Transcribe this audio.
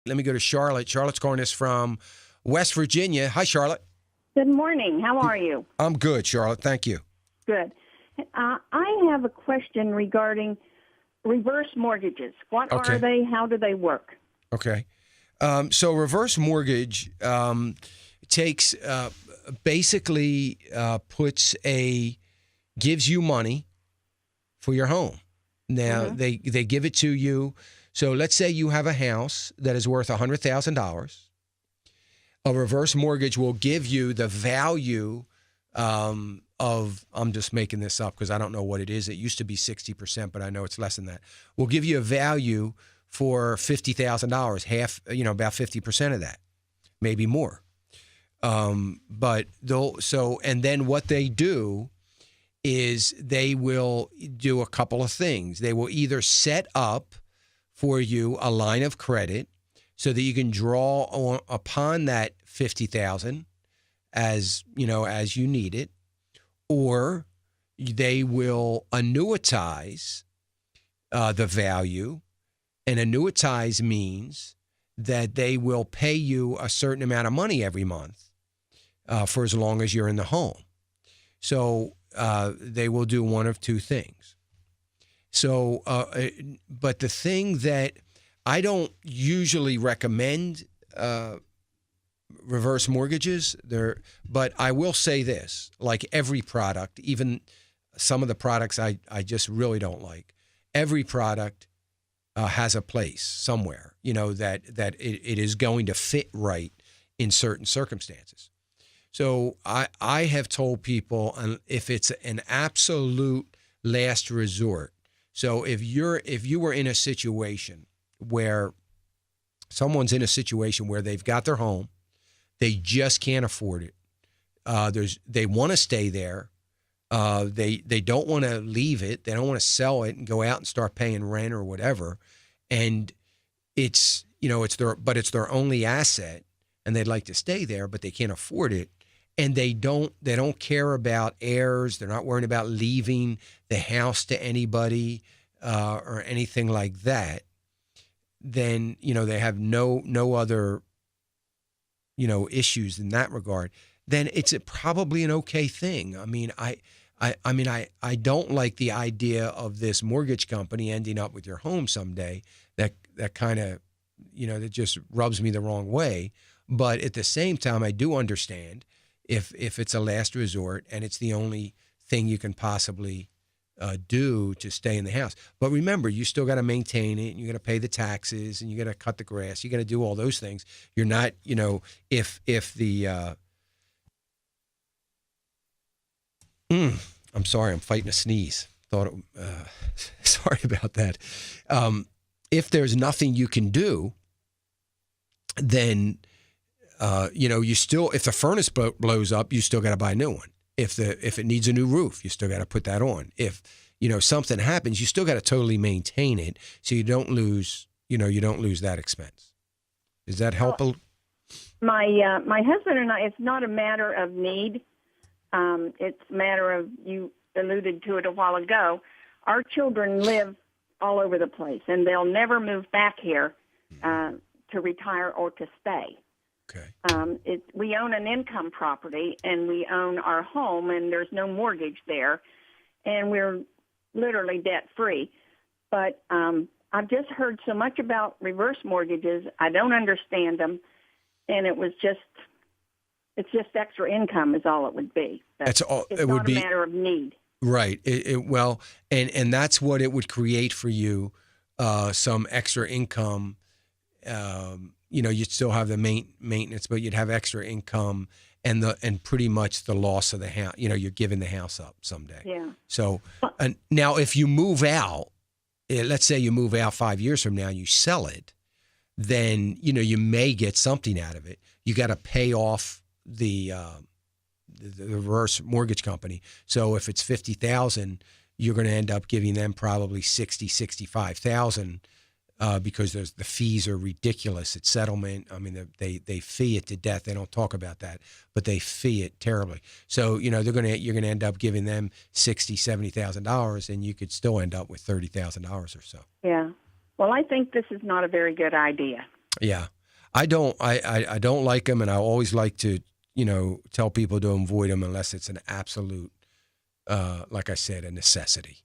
Let me go to Charlotte. Charlotte's calling us from West Virginia. Hi, Charlotte. Good morning. How are you? I'm good, Charlotte. Thank you. Good. I have a question regarding reverse mortgages. What Okay. are they? How do they work? Okay. So reverse mortgage takes basically gives you money for your home. Now they give it to you. So let's say you have a house that is worth $100,000. A reverse mortgage will give you the value of, I'm just making this up because I don't know what it is. It used to be 60%, but I know it's less than that. Will give you a value for $50,000, half, about 50% of that, maybe more. And then what they do is they will do a couple of things. They will either set up for you a line of credit so that you can draw upon that $50,000 as you need it, or they will annuitize the value. And annuitize means that they will pay you a certain amount of money every month for as long as you're in the home. So they will do one of two things. So, but the thing that I don't usually recommend reverse mortgages but I will say this, like every product, even some of the products I just really don't like, every product has a place somewhere, that it is going to fit right in certain circumstances. So I have told people, if it's an absolute last resort, so if you were in a situation where someone's in a situation where they've got their home, they just can't afford it. They want to stay there. They don't want to leave it. They don't want to sell it and go out and start paying rent or whatever. And it's their only asset, and they'd like to stay there, but they can't afford it. And they don't care about heirs. They're not worrying about leaving the house to anybody or anything like that. Then, they have no other, issues in that regard. Then it's probably an okay thing. I mean, I don't like the idea of this mortgage company ending up with your home someday. That kind of, that just rubs me the wrong way. But at the same time, I do understand if it's a last resort and it's the only thing you can possibly do to stay in the house. But remember, you still got to maintain it, and you got to pay the taxes, and you got to cut the grass. You got to do all those things. You're not, if the I'm sorry, I'm fighting a sneeze. Sorry about that. If there's nothing you can do, then you still, if the furnace blows up, you still got to buy a new one. If it needs a new roof, you still got to put that on. If something happens, you still got to totally maintain it so you don't lose that expense. Does that help? My husband and I, it's not a matter of need. It's a matter of, you alluded to it a while ago, our children live all over the place, and they'll never move back here to retire or to stay. Okay. We own an income property, and we own our home, and there's no mortgage there, and we're literally debt-free. But I've just heard so much about reverse mortgages. I don't understand them, and it's just extra income is all it would be. That's all. It's not a matter of need. Right. And that's what it would create for you, some extra income. You'd still have the maintenance, but you'd have extra income and pretty much the loss of the house. You're giving the house up someday. Yeah. So now, if you move out, let's say you move out 5 years from now, and you sell it, then you may get something out of it. You got to pay off the reverse mortgage company. So if it's $50,000, you're going to end up giving them probably $65,000 because the fees are ridiculous at settlement. I mean, they fee it to death. They don't talk about that, but they fee it terribly. So you're going to end up giving them $70,000, and you could still end up with $30,000 or so. Yeah. Well, I think this is not a very good idea. Yeah. I don't like them, and I always like to, tell people to avoid them unless it's an absolute, like I said, a necessity.